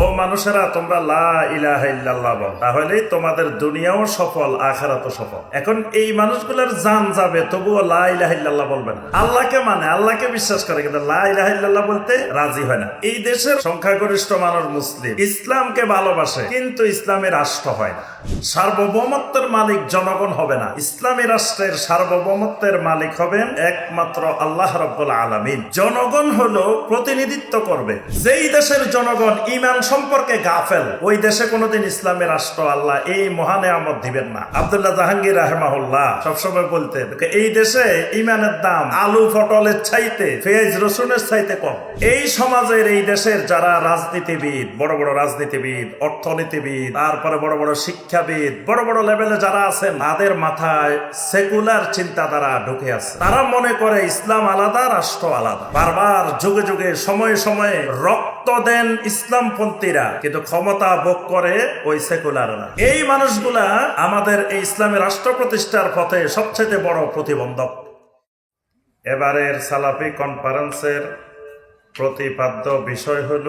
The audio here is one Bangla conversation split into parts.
ও মানুষেরা, তোমরা লা ইলাহা ইল্লাল্লাহ বল, তাহলেই তোমাদের দুনিয়াও সফল, আখিরাতও সফল। এখন এই মানুষগুলোর জান যাবে, তবুও লা ইলাহা ইল্লাল্লাহ বলবে না। আল্লাহকে মানে, আল্লাহকে বিশ্বাস করে, কিন্তু লা ইলাহা ইল্লাল্লাহ বলতে রাজি হয় না। এই দেশের সংখ্যাগরিষ্ঠ মানুষ মুসলিম, ইসলামকে ভালোবাসে, কিন্তু ইসলামী রাষ্ট্র হয় না। সার্বভৌমত্বের মালিক জনগণ হবে না। ইসলামী রাষ্ট্রের সার্বভৌমত্বের মালিক হবেন একমাত্র আল্লাহ রাব্বুল আলামিন। জনগণ হলো প্রতিনিধিত্ব করবে। যেই দেশের জনগণ ঈমান সম্পর্কে গাফেল, ওই দেশে কোনোদিন ইসলামী রাষ্ট্র আল্লাহ এই মহান নিয়ামত দিবেন না। আব্দুল্লাহ জাহাঙ্গীর রাহিমাহুল্লাহ সবসময় বলতেন, এই দেশে ঈমানের দাম আলু পটলের চাইতে, পেঁয়াজ রসুনের চাইতে কম। এই সমাজের, এই দেশের যারা রাজনীতিবিদ, বড় বড় রাজনীতিবিদ, অর্থনীতিবিদ, তারপরে বড় বড় শিক্ষাবিদ, বড় বড় লেভেলে যারা আছেন, তাদের মাথায় সেকুলার চিন্তাধারা ঢুকে আছে। তারা মনে করে ইসলাম আলাদা, রাষ্ট্র আলাদা। বারবার যুগে যুগে সময়ে সময়ে রক্ত দেন ইসলামপন্থীরা, কিন্তু ক্ষমতা ভোগ করে ওই সেকুলাররা। এই মানুষগুলা আমাদের এই ইসলামী রাষ্ট্র প্রতিষ্ঠার পথে সবচেয়ে বড় প্রতিবন্ধক। এবারের সালাফি কনফারেন্সের প্রতিপাদ্য বিষয় হল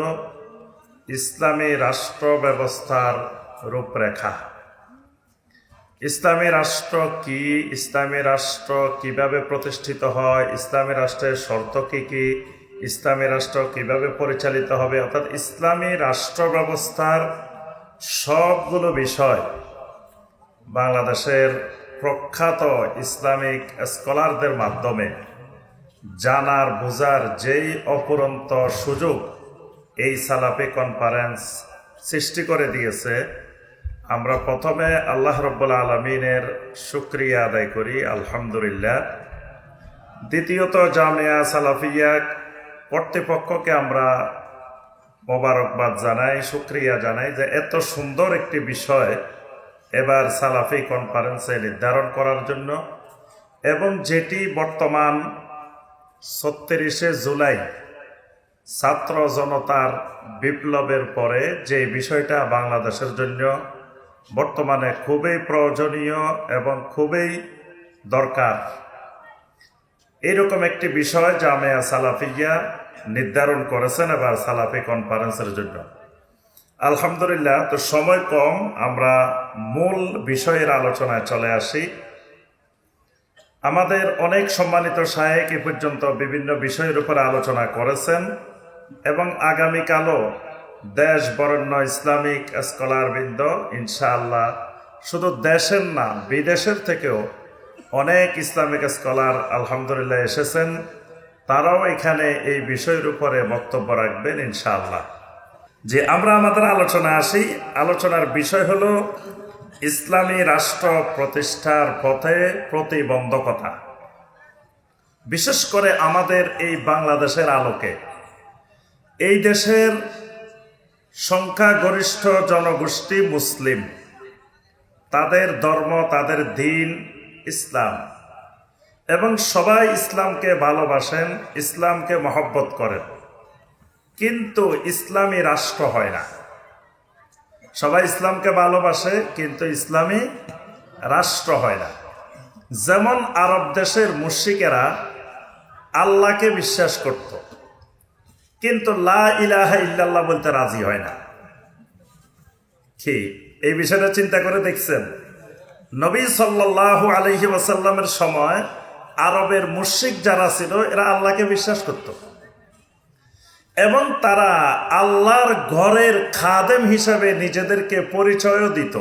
ইসলামী রাষ্ট্র ব্যবস্থার রূপরেখা। ইসলামী রাষ্ট্র কি, ইসলামী রাষ্ট্র কিভাবে প্রতিষ্ঠিত হয়, ইসলামী রাষ্ট্রের শর্ত কি কি, ইসলামী রাষ্ট্র কিভাবে পরিচালিত হবে, অর্থাৎ ইসলামী রাষ্ট্র ব্যবস্থার সবগুলো বিষয় বাংলাদেশের প্রখ্যাত ইসলামিক স্কলারদের মাধ্যমে জানার বোঝার যেই অপুরন্ত সুযোগ এই সালাফি কনফারেন্স সৃষ্টি করে দিয়েছে, আমরা প্রথমে আল্লাহ রাব্বুল আলামিনের শুকরিয়া আদায় করি, আলহামদুলিল্লাহ। দ্বিতীয়ত জামিয়া সালাফিয়া কর্তৃপক্ষকে আমরা মোবারকবাদ জানাই, শুকরিয়া জানাই যে এত সুন্দর একটি বিষয় এবার সালাফি কনফারেন্সে নির্ধারণ করার জন্য, এবং যেটি বর্তমান ৩৬শে জুলাই ছাত্র জনতার বিপ্লবের পরে যে বিষয়টা বাংলাদেশের জন্য বর্তমানে খুবই প্রয়োজনীয় এবং খুবই দরকার, এইরকম একটি বিষয় জামিয়া সালাফিয়া নির্ধারণ করেছেন এবার সালাফি কনফারেন্সের জন্য। আলহামদুলিল্লাহ। তো সময় কম, আমরা মূল বিষয়ের আলোচনায় চলে আসি। আমাদের অনেক সম্মানিত শায়েখ এ পর্যন্ত বিভিন্ন বিষয়ের উপরে আলোচনা করেছেন, এবং আগামীকালও দেশ বরেণ্য ইসলামিক স্কলারবৃন্দ ইনশাআল্লাহ শুধু দেশের না, বিদেশের থেকেও অনেক ইসলামিক স্কলার আলহামদুলিল্লাহ এসেছেন। তারাও এখানে এই বিষয়ের উপরে বক্তব্য রাখবেন ইনশাআল্লাহ। যে আমরা আমাদের আলোচনায় আসি। আলোচনার বিষয় হলো ইসলামী রাষ্ট্র প্রতিষ্ঠার পথে প্রতিবন্ধকতা, বিশেষ করে আমাদের এই বাংলাদেশের আলোকে। এই দেশের সংখ্যাগরিষ্ঠ জনগোষ্ঠী মুসলিম, তাদের ধর্ম, তাদের দ্বীন ইসলাম, এবং সবাই ইসলামকে ভালোবাসেন, ইসলামকে মহব্বত করেন, কিন্তু ইসলামী রাষ্ট্র হয় না। সবাই ইসলামকে ভালোবাসে, কিন্তু ইসলামী রাষ্ট্র হয় না। যেমন আরব দেশের মুশরিকেরা আল্লাহকে বিশ্বাস করত, কিন্তু লা ইলাহা ইল্লাল্লাহ বলতে রাজি হয় না। কি এই বিষয়টা চিন্তা করে দেখছেন? নবী সাল্লাল্লাহু আলাইহি ওয়াসাল্লামের সময় আরবের মুশরিক যারা ছিল, এরা আল্লাহকে বিশ্বাস করত, এবং তারা আল্লাহর ঘরের খাদেম হিসাবে নিজেদেরকে পরিচয়ও দিত।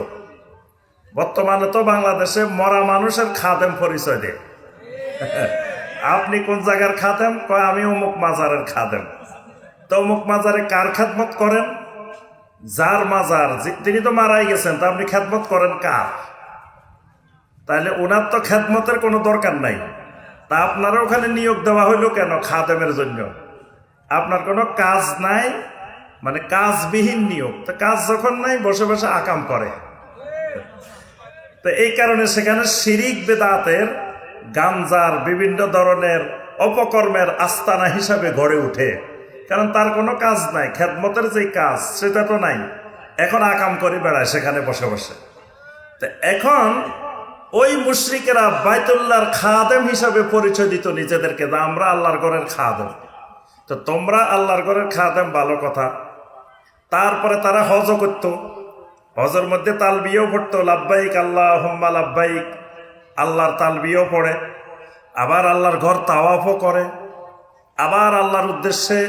বর্তমানে তো বাংলাদেশে মরা মানুষের খাদেম পরিচয় দেয়। আপনি কোন জায়গার খাদেম? কয় আমি অমুক মাজারের খাদেম। তো অমুক মাজারে কার খেদমত করেন? যার মাজার, তিনি তো মারাই গেছেন, তা আপনি খেদমত করেন কার? তাহলে ওনার তো খেদমতের কোনো দরকার নাই। তা আপনারা ওখানে নিয়োগ দেওয়া হইলো কেন? খাদেমের জন্য। আপনার কোনো কাজ নাই, মানে কাজবিহীন নিয়োগ। তো কাজ যখন নাই, বসে বসে আকাম করে। তো এই কারণে সেখানে শিরিক বেদাতের, গাঞ্জার, বিভিন্ন ধরনের অপকর্মের আস্তানা হিসাবে গড়ে উঠে। কারণ তার কোনো কাজ নাই, খেদমতের যে কাজ সেটা তো নাই, এখন আকাম করে বেড়ায় সেখানে বসে বসে। তো এখন ওই মুশরিকেরা বাইতুল্লাহর খাদেম হিসাবে পরিচয় দিত নিজেদেরকে, যে আমরা আল্লাহর ঘরের খাদেম। তো তোমরা আল্লাহর ঘরের খাদেম, ভালো কথা। তারপরে তারা হজও করত, হজের মধ্যে তালবিয়াও পড়তো, লাব্বাইক আল্লাহুম্মা লাব্বাইক, আল্লাহর তালবিয়াও পড়ে, আবার আল্লাহর ঘর তাওয়াফও করে, আবার আল্লাহর উদ্দেশ্যে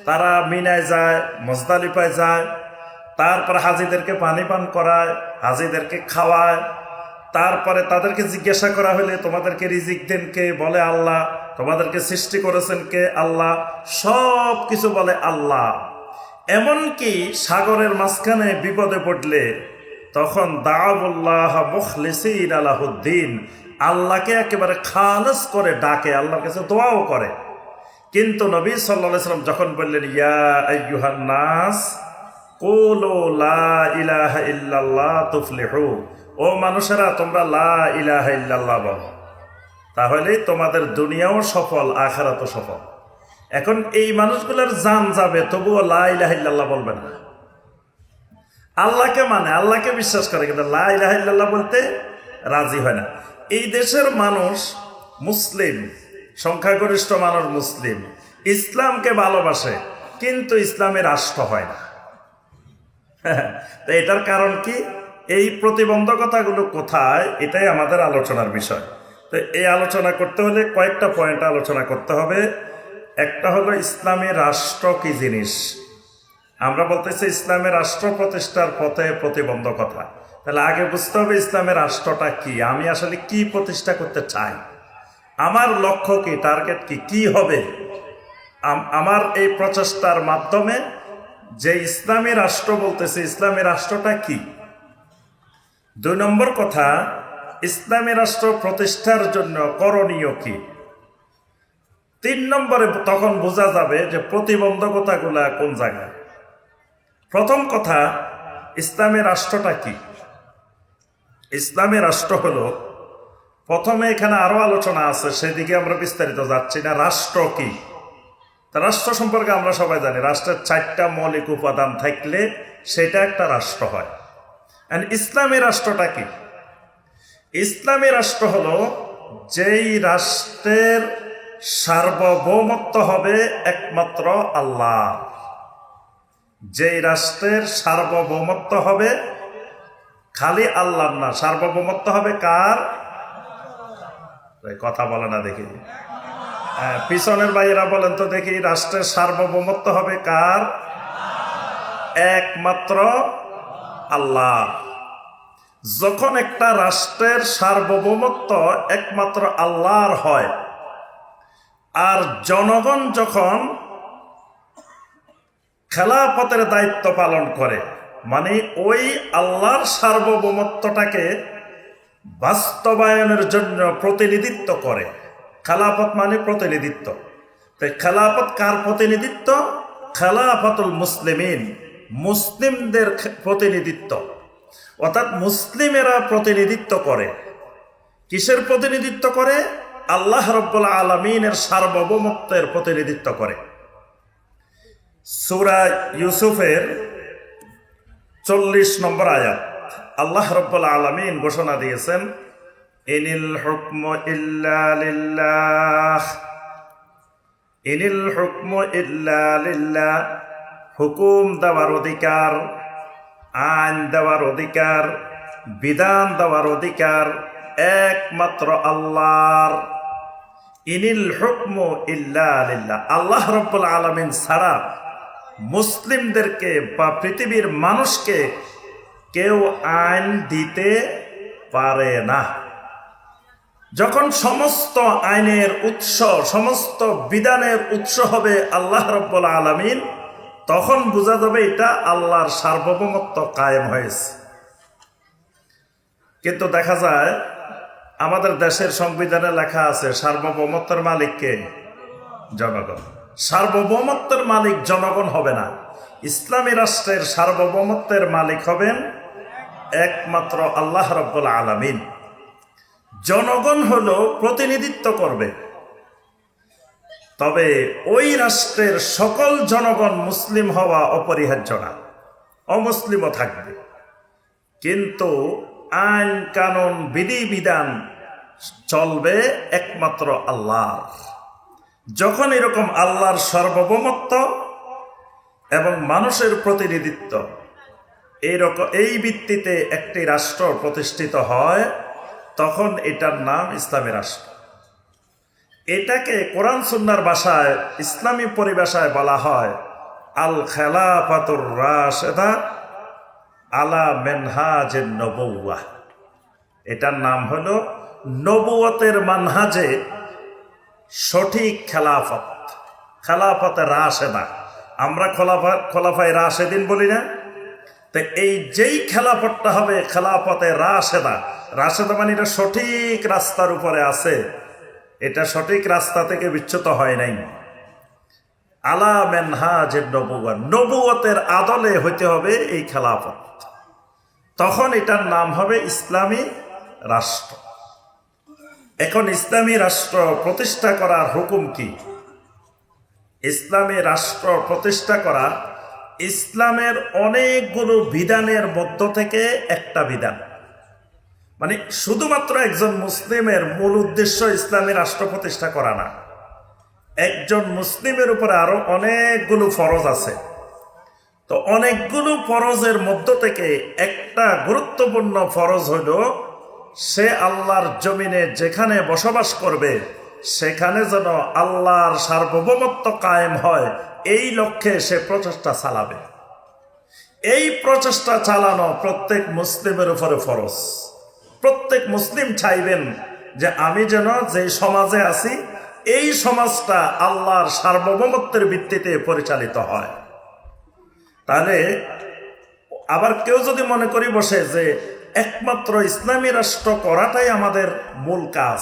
তারা মিনায় যায়, মুজদালিফায় যায়, তারপরে হাজিদেরকে পানি পান করায়, হাজিদেরকে খাওয়ায়। তারপরে তাদেরকে জিজ্ঞাসা করা হলে তোমাদেরকে রিজিক দেন কে? বলে আল্লাহ। তোমাদেরকে সৃষ্টি করেছেন কে? আল্লাহ। সব কিছু বলে আল্লাহ। এমনকি সাগরের মাঝখানে বিপদে পড়লে তখন দাউল্লাহ মুখলিসিনা লাহুদ্দিন, আল্লাহকে একেবারে খালেস করে ডাকে, আল্লাহর কাছে দোয়াও করে। কিন্তু নবী সাল্লাল্লাহু আলাইহি ওয়াসাল্লাম যখন বললেন ইয়া আইয়ুহান নাস কুলু লা ইলাহা ইল্লাল্লাহ তুফলিহু, ও মানুষেরা তোমরা লা ইলাহা ইল্লাল্লাহ বলো, তাহলেই তোমাদের দুনিয়াও সফল, আখিরাতও সফল। এখন এই মানুষগুলোর জান যাবে, তবুও লা ইলাহা ইল্লাল্লাহ বলবে না। আল্লাহকে মানে, আল্লাহকে বিশ্বাস করে, কিন্তু লা ইলাহা ইল্লাল্লাহ বলতে রাজি হয় না। এই দেশের মানুষ মুসলিম, সংখ্যাগরিষ্ঠ মানুষ মুসলিম, ইসলামকে ভালোবাসে, কিন্তু ইসলামের রাষ্ট্র হয় না। তো এটার কারণ কি? এই প্রতিবন্ধকতাগুলো কোথায়, এটাই আমাদের আলোচনার বিষয়। তো এই আলোচনা করতে হলে কয়েকটা পয়েন্ট আলোচনা করতে হবে। একটা হলো ইসলামের রাষ্ট্র কি জিনিস। আমরা বলতেছি ইসলামের রাষ্ট্র প্রতিষ্ঠার পথে প্রতিবন্ধকতা। তাহলে আগে বুঝতে হবে ইসলামের রাষ্ট্রটা কি, আমি আসলে কি প্রতিষ্ঠা করতে চাই, আমার লক্ষ্য কি, টার্গেট কি, কি হবে আমার এই প্রচেষ্টার মাধ্যমে। যে ইসলামী রাষ্ট্র বলতেছে, ইসলামী রাষ্ট্রটা কি? 2 নম্বর কথা, ইসলামী রাষ্ট্র প্রতিষ্ঠার জন্য করণীয় কি? 3 নম্বরে তখন বোঝা যাবে যে প্রতিবন্ধকতাগুলা কোন জায়গায়। প্রথম কথা, ইসলামী রাষ্ট্রটা কি? ইসলামী রাষ্ট্র হলো, প্রথমে এখানে আরো আলোচনা আছে, সেদিকে আমরা বিস্তারিত যাচ্ছি না। রাষ্ট্র কি? রাষ্ট্র সম্পর্কে আমরা সবাই জানি, রাষ্ট্রের 4টা মৌলিক উপাদান থাকলে সেটা একটা রাষ্ট্র হয়। ইসলামী রাষ্ট্রটা কি? ইসলামী রাষ্ট্র হলো যেই রাষ্ট্রের সার্বভৌমত্ব হবে একমাত্র আল্লাহ, যেই রাষ্ট্রের সার্বভৌমত্ব হবে খালি আল্লাহ না, সার্বভৌমত্ব হবে কার? কথা বলে না দেখি, পিছনের ভাইয়েরা বলেন তো দেখি, রাষ্ট্রের সার্বভৌমত্ব হবে কার? একমাত্র আল্লাহ। যখন একটা রাষ্ট্রের সার্বভৌমত্ব একমাত্র আল্লাহর হয়, আর জনগণ যখন খেলাফতের দায়িত্ব পালন করে, মানে ওই আল্লাহর সার্বভৌমত্বটাকে বাস্তবায়নের জন্য প্রতিনিধিত্ব করে। খেলাফত মানে প্রতিনিধিত্ব। তো খেলাফত কার প্রতিনিধিত্ব? খেলাফতুল মুসলিমিন, মুসলিমদের প্রতিনিধিত্ব। অর্থাৎ মুসলিমেরা প্রতিনিধিত্ব করে। কিসের প্রতিনিধিত্ব করে? আল্লাহ রাব্বুল আলামিনের সার্বভৌমত্বের প্রতিনিধিত্ব করে। সূরা ইউসুফের 40 নম্বর আয়াত, আল্লাহ রাব্বুল আলামিন ঘোষণা দিয়েছেন, ইনিল হুকমু ইল্লা লিল্লাহ, ইনিল হুকমু ইল্লা লিল্লাহ। হুকুম দেওয়ার অধিকার, আইন দেওয়ার অধিকার, বিধান দেওয়ার অধিকার একমাত্র আল্লাহর। ইনিল হুকমু ইল্লা লিল্লাহ, আল্লাহ রাব্বুল আলামিন ছাড়া মুসলিমদেরকে বা পৃথিবীর মানুষকে কেউ আইন দিতে পারে না। যখন সমস্ত আইনের উৎস, সমস্ত বিধানের উৎস হবে আল্লাহ রাব্বুল আলামিন, তখন বোঝা যাবে এটা আল্লাহর সার্বভৌমত্ব কায়েম হয়েছে। কিন্তু দেখা যায় আমাদের দেশের সংবিধানে লেখা আছে সার্বভৌমত্বের মালিককে? জনগণ। সার্বভৌমত্বের মালিক জনগণ হবে না। ইসলামী রাষ্ট্রের সার্বভৌমত্বের মালিক হবেন একমাত্র আল্লাহ রাব্বুল আলামিন। জনগণ হলো প্রতিনিধিত্ব করবে, তবে ওই রাষ্ট্রের সকল জনগণ মুসলিম হওয়া অপরিহার্য না, অমুসলিমও থাকবে। কিন্তু আইন কানুন বিধিবিধান চলবে একমাত্র আল্লাহ। যখন এরকম আল্লাহর সার্বভৌমত্ব এবং মানুষের প্রতিনিধিত্ব, এই ভিত্তিতে একটি রাষ্ট্র প্রতিষ্ঠিত হয়, তখন এটার নাম ইসলামী রাষ্ট্র। এটাকে কোরআন সুন্নাহর ভাষায়, ইসলামী পরিভাষায় বলা হয় আল খেলাফাতুর রাশেদা আলা মেনহাজের নবুয়া। এটার নাম হলো নবুয়তের মানহাজে সঠিক খেলাফত, খেলাফতে রাশেদা। আমরা খোলাফায়ে রাশেদিন বলি না? তো এই যেই খেলাফতটা হবে খেলাফতে রাশেদা, রাশেদা মানে এটা সঠিক রাস্তার উপরে আছে, এটা সঠিক রাস্তা থেকে বিচ্যুত হয় নাই। আলা মেনহাজের নবুয়া, নবুয়তের আদলে হইতে হবে এই খেলাফত, তখন এটার নাম হবে ইসলামী রাষ্ট্র। এখন ইসলামী রাষ্ট্র প্রতিষ্ঠা করার হুকুম কি? ইসলামী রাষ্ট্র প্রতিষ্ঠা করা ইসলামের অনেকগুলো বিধানের মধ্য থেকে একটা বিধান। মানে শুধুমাত্র একজন মুসলিমের মূল উদ্দেশ্য ইসলামী রাষ্ট্র প্রতিষ্ঠা করা না, একজন মুসলিমের উপরে আরো অনেকগুলো ফরজ আছে। তো অনেকগুলো ফরজের মধ্য থেকে একটা গুরুত্বপূর্ণ ফরজ হইল সে আল্লাহর জমিনে যেখানে বসবাস করবে সেখানে যেন আল্লাহর সার্বভৌমত্ব কায়েম হয়, এই লক্ষ্যে সে প্রচেষ্টা চালাবে। এই প্রচেষ্টা চালানো প্রত্যেক মুসলিমের উপরে ফরজ। প্রত্যেক মুসলিম চাইবেন যে আমি যেন যে সমাজে আছি এই সমাজটা আল্লাহর সার্বভৌমত্বের ভিত্তিতে পরিচালিত হয়। তাহলে আবার কেউ যদি মনে করি বসে যে একমাত্র ইসলামী রাষ্ট্র করাটাই আমাদের মূল কাজ,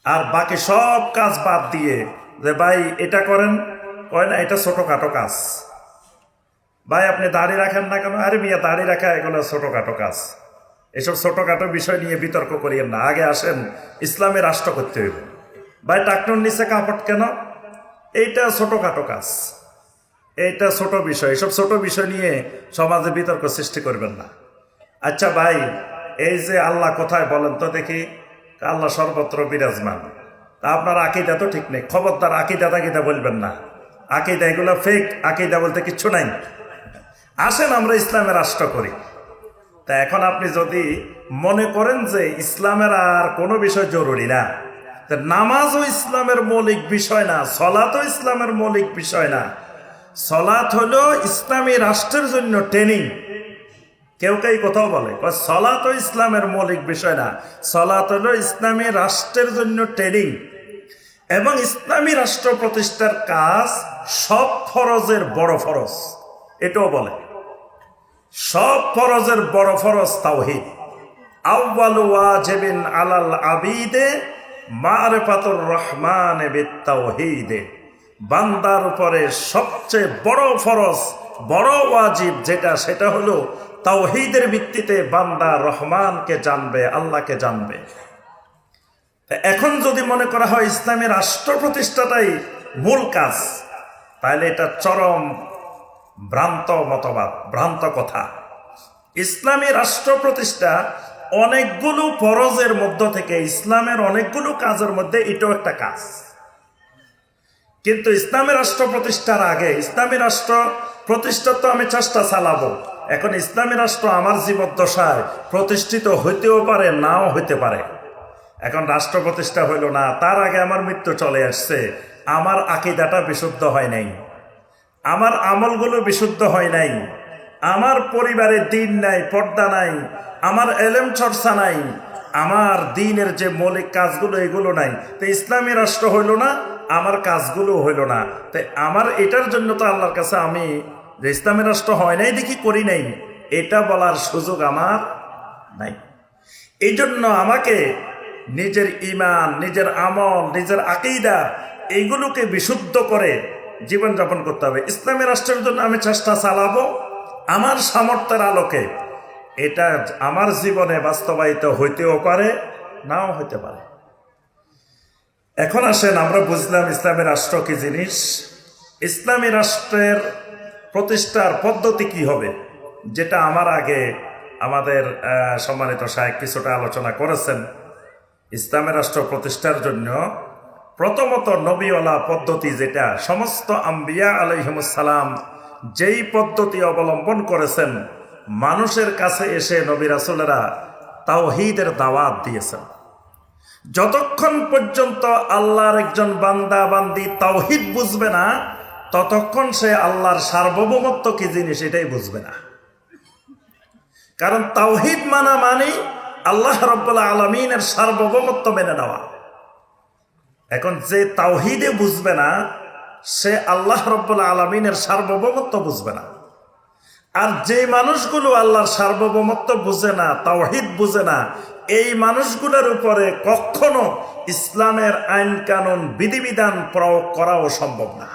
আর বাকি সব কাজ বাদ দিয়ে যে ভাই এটা করেন, কয় না এটা ছোটখাটো কাজ, ভাই আপনি দাড়ি রাখেন না কেন, আরে মিয়া দাড়ি রাখা এগুলো ছোটখাটো কাজ, এসব ছোটখাটো বিষয় নিয়ে বিতর্ক করিয়েন না, আগে আসেন ইসলামী রাষ্ট্র করতে হইব। ভাই টাকনুর নিচে কাপড় কেন, এইটা ছোটখাটো কাজ, এইটা ছোট বিষয়, এসব ছোট বিষয় নিয়ে সমাজে বিতর্ক সৃষ্টি করবেন না। আচ্ছা ভাই এই যে আল্লাহ কোথায় বলেন তো দেখি, আল্লাহ সর্বত্র বিরাজমান, তা আপনার আকিদা তো ঠিক নেই, খবরদার আকিদা তাকিদা বলবেন না, আকিদা এগুলো ফেক, আকিদা বলতে কিচ্ছু নাই। আসেন আমরা ইসলামের রাষ্ট্র করি। তা এখন আপনি যদি মনে করেন যে ইসলামের আর কোনো বিষয় জরুরি না, নামাজও ইসলামের মৌলিক বিষয় না, সলাতও ইসলামের মৌলিক বিষয় না, সলাত হলো ইসলামী রাষ্ট্রের জন্য ট্রেনিং। কেউ কেউ কোথাও বলে সলাত ও ইসলামের মৌলিক বিষয় না, সলাত হলো ইসলামী রাষ্ট্রের জন্য ট্রেনিং। এবং ইসলামী রাষ্ট্র প্রতিষ্ঠার কাজ সব ফরজের বড় ফরজ, এটাও বলে সব ফরজের বড় ফরজ তাওহীদ। আউয়ালু ওয়াজিবিন আলাল আবিদে মারিফাতুর রহমান বিত্তাওহীদে, বান্দার উপরে সবচেয়ে বড় ফরজ, বড় ওয়াজিব যেটা, সেটা হলো তাওহীদের ভিত্তিতে বান্দা রহমানকে জানবে, আল্লাহকে জানবে। এখন যদি মনে করা হয় ইসলামী রাষ্ট্র প্রতিষ্ঠাটাই মূল কাজ, তাহলে এটা চরম ভ্রান্ত মতবাদ, ভ্রান্ত কথা। ইসলামী রাষ্ট্র প্রতিষ্ঠা অনেকগুলো ফরজের মধ্য থেকে, ইসলামের অনেকগুলো কাজের মধ্যে এটাও একটা কাজ। কিন্তু ইসলামী রাষ্ট্র প্রতিষ্ঠার আগে, ইসলামী রাষ্ট্র প্রতিষ্ঠা তো আমি চেষ্টা চালাবো, এখন ইসলামী রাষ্ট্র আমার জীবদ্দশায় প্রতিষ্ঠিত হইতেও পারে, নাও হইতে পারে। এখন রাষ্ট্র প্রতিষ্ঠা হইল না, তার আগে আমার মৃত্যু চলে আসছে, আমার আকীদাটা বিশুদ্ধ হয় নাই, আমার আমলগুলো বিশুদ্ধ হয় নাই, আমার পরিবারে দ্বীন নাই, পর্দা নাই, আমার এলেম চর্চা নাই, আমার দ্বীনের যে মৌলিক কাজগুলো এগুলো নাই, তো ইসলামী রাষ্ট্র হইল না, আমার কাজগুলো হইল না। তাই আমার এটার জন্য তো আল্লাহর কাছে আমি যে ইসলামী রাষ্ট্র হয় নাই দেখি করি নাই, এটা বলার সুযোগ আমার নাই। এই জন্য আমাকে নিজের ঈমান, নিজের আমল, নিজের আকীদা এইগুলোকে বিশুদ্ধ করে জীবনযাপন করতে হবে। ইসলামী রাষ্ট্রের জন্য আমি চেষ্টা চালাবো আমার সামর্থ্যের আলোকে, এটা আমার জীবনে বাস্তবায়িত হইতেও পারে, নাও হইতে পারে। এখন আসেন আমরা বুঝলাম ইসলামী রাষ্ট্র কি জিনিস, ইসলামী রাষ্ট্রের প্রতিষ্ঠার পদ্ধতি কি হবে, যেটা আমার আগে আমাদের সম্মানিত শায়েখ কিছুটা আলোচনা করেছেন। ইসলামী রাষ্ট্র প্রতিষ্ঠার জন্য প্রথমত নবীওয়ালা পদ্ধতি, যেটা সমস্ত আম্বিয়া আলাইহিমুস সালাম যেই পদ্ধতি অবলম্বন করেছেন, মানুষের কাছে এসে নবী রাসূলেরা তাওহীদের দাওয়াত দিয়েছেন। যতক্ষণ পর্যন্ত আল্লাহর একজন বান্দা বান্দি তাওহীদ বুঝবে না, ততক্ষণ সে আল্লাহর সার্বভৌমত্ব কি জিনিস এটাই বুঝবে না। কারণ তাওহীদ মানা মানে আল্লাহ রাব্বুল আলামিনের সার্বভৌমত্ব মেনে নেওয়া। এখন যে তাওহীদে বুঝবে না, সে আল্লাহ রাব্বুল আলামিনের সার্বভৌমত্ব বুঝবে না। আর যে মানুষগুলো আল্লাহর সার্বভৌমত্ব বুঝে না, তাওহীদ বুঝে না, এই মানুষগুলোর উপরে কখনো ইসলামের আইন কানুন বিধিবিধান প্রয়োগ করাও সম্ভব না।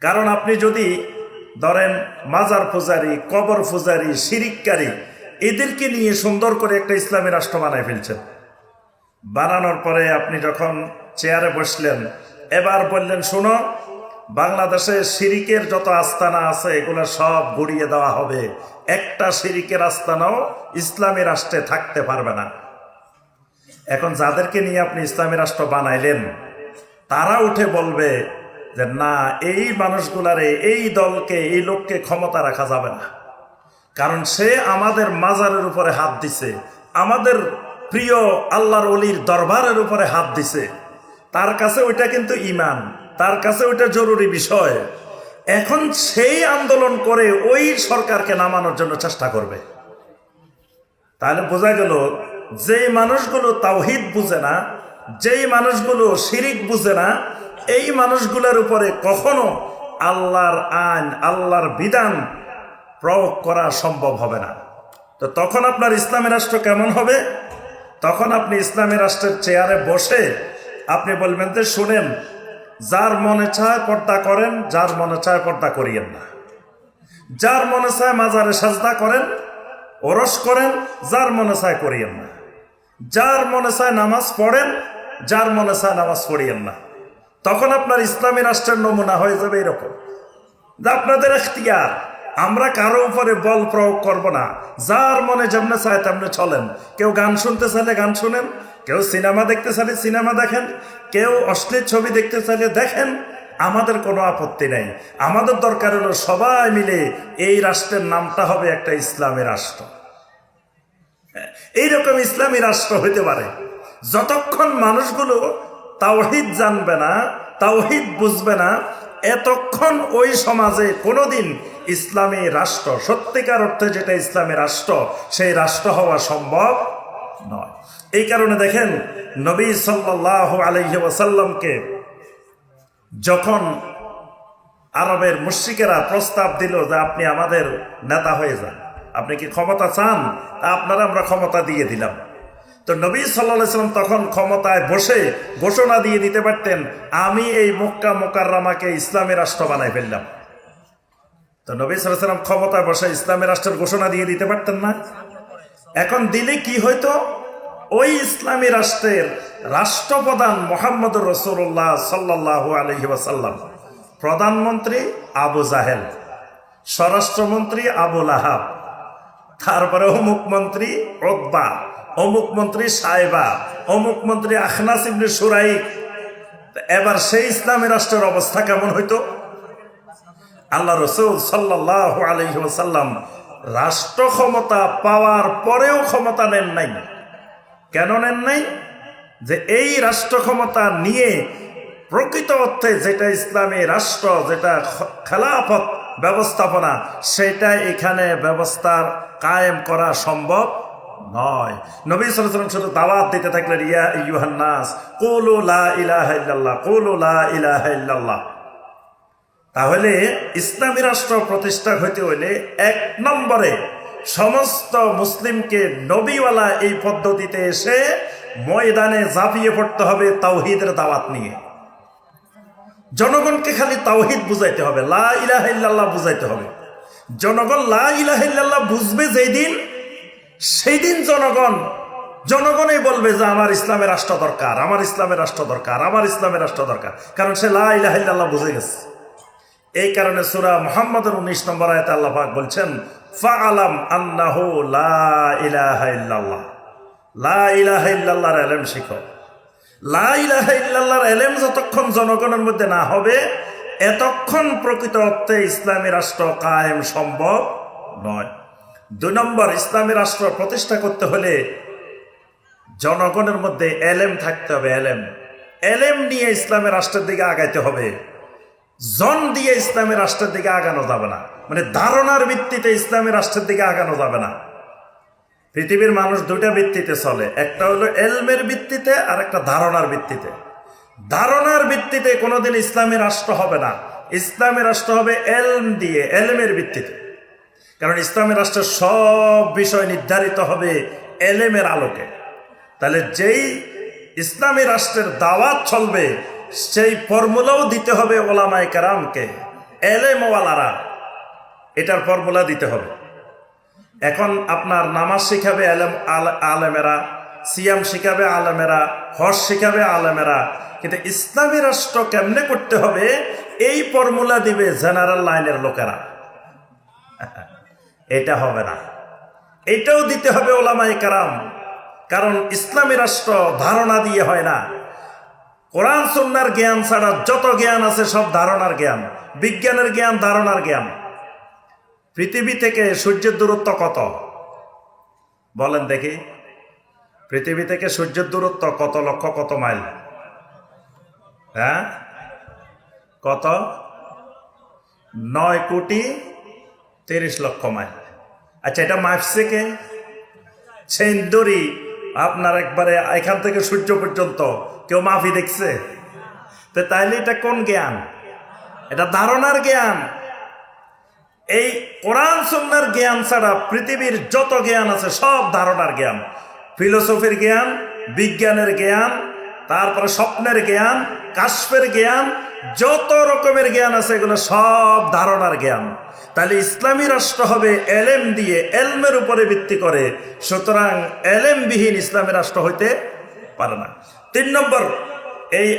কারণ আপনি যদি ধরেন মাজার পূজারী, কবর পূজারী, শিরিককারী, এদেরকে নিয়ে সুন্দর করে একটা ইসলামী রাষ্ট্র বানায় ফেলছেন। বানানোর পরে আপনি যখন চেয়ারে বসলেন, এবার বললেন, শোনো, বাংলাদেশে শিরিকের যত আস্তানা আছে এগুলো সব গুড়িয়ে দেওয়া হবে, একটা শিরিকের আস্তানাও ইসলামী রাষ্ট্রে থাকতে পারবে না। এখন যাদেরকে নিয়ে আপনি ইসলামী রাষ্ট্র বানাইলেন, তারা উঠে বলবে যে না, এই মানুষগুলারে, এই দলকে, এই লোককে ক্ষমতা রাখা যাবে না, কারণ সে আমাদের মাজারের উপরে হাত দিছে, আমাদের প্রিয় আল্লাহর ওলির দরবারের উপরে হাত দিছে, তার কাছে ওইটা কিন্তু ঈমান, তার কাছে ওইটা জরুরি বিষয়। এখন সেই আন্দোলন করে ওই সরকারকে নামানোর জন্য চেষ্টা করবে। তাহলে বোঝা গেল, যেই মানুষগুলো তাওহীদ বুঝে না, যেই মানুষগুলো শিরিক বুঝে না, এই মানুষগুলোর উপরে কখনো আল্লাহর আইন, আল্লাহর বিধান প্রয়োগ করা সম্ভব হবে না। তো তখন আপনার ইসলামী রাষ্ট্র কেমন হবে? তখন আপনি ইসলামী রাষ্ট্রের চেয়ারে বসে আপনি বলবেন যে, শুনেন, যার মনে চায় পর্দা করেন, যার মনে চায় পর্দা করিয়েন না, যার মনে চায় মাজারে সাজদা করেন, ওরস করেন, যার মনে চায় করিয়েন না, যার মনে চায় নামাজ পড়েন, যার মনে চায় নামাজ পড়িয়েন না। তখন আপনার ইসলামী রাষ্ট্রের নমুনা হয়ে যাবে এরকম যে আপনাদের এখতিয়ার, আমরা কারো উপরে বল প্রয়োগ করব না, যার মনে যেমনে চায় তেমনে চলেন। কেউ গান শুনতে চাইলে গান শুনেন, কেউ সিনেমা দেখতে চাইলে সিনেমা দেখেন, কেউ অশ্লীল ছবি দেখতে চাইলে দেখেন, আমাদের কোনো আপত্তি নেই। আমাদের দরকার হলো সবাই মিলে এই রাষ্ট্রের নামটা হবে একটা ইসলামী রাষ্ট্র। এইরকম ইসলামী রাষ্ট্র হইতে পারে যতক্ষণ মানুষগুলো তাওহীদ জানবে না, তাওহীদ বুঝবে না, এতক্ষণ ওই সমাজে কোনোদিন ইসলামী রাষ্ট্র, সত্যিকার অর্থে যেটা ইসলামী রাষ্ট্র, সেই রাষ্ট্র হওয়া সম্ভব নয়। এই কারণে দেখেন, নবী সাল্লাল্লাহু আলাইহি ওয়াসাল্লামকে যখন আরবের মুশরিকেরা প্রস্তাব দিল যে আপনি আমাদের নেতা হয়ে যান, আপনি কি ক্ষমতা চান, তা আপনারা আমরা ক্ষমতা দিয়ে দিলাম। তো নবী সাল্লাল্লাহু আলাইহি ওয়াসাল্লাম তখন ক্ষমতায় বসে ঘোষণা দিয়ে দিতে পারতেন, আমি এই মক্কা মুকাররমাকে ইসলামী রাষ্ট্র বানাই ফেললাম। তো নবী সাল্লাল্লাহু আলাইহি ওয়াসাল্লাম ক্ষমতায় বসে ইসলামী রাষ্ট্রের ঘোষণা দিয়ে দিতে পারতেন না? এখন দিলে কি হইতো? ওই ইসলামী রাষ্ট্রের রাষ্ট্রপ্রধান মুহাম্মদুর রাসূলুল্লাহ সাল্লাল্লাহু আলাইহি ওয়াসাল্লাম, প্রধানমন্ত্রী আবু জাহেল, স্বরাষ্ট্রমন্ত্রী আবু লাহাব, তারপরে অমুক মন্ত্রী উতবা, অমুক মন্ত্রী সাইবা, অমুক মন্ত্রী আখনাস ইবনে সুরাইক। এবার সেই ইসলামী রাষ্ট্রের অবস্থা কেমন হইতো? আল্লাহ রাসূল সাল্লাল্লাহু আলাইহি ওয়াসাল্লাম রাষ্ট্র ক্ষমতা পাওয়ার পরেও ক্ষমতা নেন নাই। কেন নেন নাই? যে এই রাষ্ট্র ক্ষমতা নিয়ে প্রকৃত অর্থে যেটা ইসলামী রাষ্ট্র, যেটা খেলাফত ব্যবস্থাপনা, সেটা এখানে ব্যবস্থার কায়েম করা সম্ভব নয়। নবী সাল্লাল্লাহু আলাইহি ওয়াসাল্লাম শুধু দাওয়াত দিতে থাকলেন, ইয়া আইয়ুহান নাস কুলু লা ইলাহা ইল্লাল্লাহ, কুলু লা ইলাহা ইল্লাল্লাহ। তাহলে ইসলামী রাষ্ট্র প্রতিষ্ঠা হইতে হইলে এক নম্বরে সমস্ত মুসলিমকে নবীওয়ালা এই পদ্ধতিতে এসে ময়দানে ঝাঁপিয়ে পড়তে হবে তাওহীদের দাওয়াত নিয়ে। জনগণকে খালি তাওহীদ বুঝাইতে হবে, লা ইলাহা ইল্লাল্লাহ বুঝাইতে হবে। জনগণ লা ইলাহা ইল্লাল্লাহ বুঝবে যেই দিন, সেই দিন জনগণই বলবে যে আমার ইসলামের রাষ্ট্র দরকার, আমার ইসলামের রাষ্ট্র দরকার, আমার ইসলামের রাষ্ট্র দরকার। কারণ সে লা ইলাহা ইল্লাল্লাহ বুঝে গেছে। এই কারণে সূরা মুহাম্মদের 19 নম্বর আয়াতে আল্লাহ পাক বলছেন, ফাআলাম আন্নাহু লা ইলাহা ইল্লাল্লাহ, লা ইলাহা ইল্লাল্লাহর ইলম শিখো। লা ইলাহা ইল্লাল্লাহর এলেম যতক্ষণ জনগণের মধ্যে না হবে এতক্ষণ প্রকৃত অর্থে ইসলামী রাষ্ট্র কায়েম সম্ভব নয়। 2 নম্বর, ইসলামী রাষ্ট্র প্রতিষ্ঠা করতে হলে জনগণের মধ্যে এলেম থাকতে হবে। এলেম নিয়ে ইসলামী রাষ্ট্রের দিকে আগাইতে হবে। জন দিয়ে ইসলামী রাষ্ট্রের দিকে আগানো যাবে না, মানে ধারণার ভিত্তিতে ইসলামী রাষ্ট্রের দিকে আগানো যাবে না। পৃথিবীর মানুষ 2টা ভিত্তিতে চলে, একটা হলো এলমের ভিত্তিতে আর একটা ধারণার ভিত্তিতে। ধারণার ভিত্তিতে কোনোদিন ইসলামী রাষ্ট্র হবে না। ইসলামী রাষ্ট্র হবে এলম দিয়ে, এলমের ভিত্তিতে। কারণ ইসলামী রাষ্ট্রের সব বিষয় নির্ধারিত হবে এলেমের আলোকে। তাহলে যেই ইসলামী রাষ্ট্রের দাওয়াত চলবে সেই ফর্মুলাও দিতে হবে ওলামায়ে কেরামকে, এলেমওয়ালারা এটার ফর্মুলা দিতে হবে। এখন আপনার নামাজ শিখাবে আলেমেরা, সিয়াম শিখাবে আলেমেরা, হজ শিখাবে আলেমেরা, কিন্তু ইসলামী রাষ্ট্র কেমনে করতে হবে এই ফর্মুলা দিবে জেনারেল লাইনের লোকেরা। এটা হবে না, এটাও দিতে হবে ওলামায়ে কেরাম। কারণ ইসলামী রাষ্ট্র ধারণা দিয়ে হয় না। কোরআন সুন্নাহর জ্ঞান ছাড়া যত জ্ঞান আছে সব ধারণার জ্ঞান, বিজ্ঞানের জ্ঞান, ধারণার জ্ঞান। পৃথিবী থেকে সূর্যের দূরত্ব কত বলেন দেখি? পৃথিবী থেকে সূর্যের দূরত্ব কত লক্ষ কত মাইল? হ্যাঁ, কত? 9,30,00,000 মাইল। আচ্ছা, এটা মাপছে কে? সেন্দুরি আপনার একবারে এখান থেকে সূর্য পর্যন্ত কেউ মাফি দেখছে? তো তাইলে এটা কোন জ্ঞান? এটা ধারণার জ্ঞান। এই কোরআন সুন্নাহর জ্ঞান ছাড়া পৃথিবীর যত জ্ঞান আছে সব ধারণার জ্ঞান, ফিলোসফির জ্ঞান, বিজ্ঞানের জ্ঞান, তারপরে স্বপ্নের জ্ঞান, কাশফের জ্ঞান, যত রকমের জ্ঞান আছে এগুলো সব ধারণার জ্ঞান। তাহলে ইসলামী রাষ্ট্র হবে এলেম দিয়ে, এলমের উপরে ভিত্তি করে। সুতরাং এলেমবিহীন ইসলামী রাষ্ট্র হইতে পারে না। 3 নম্বর, এই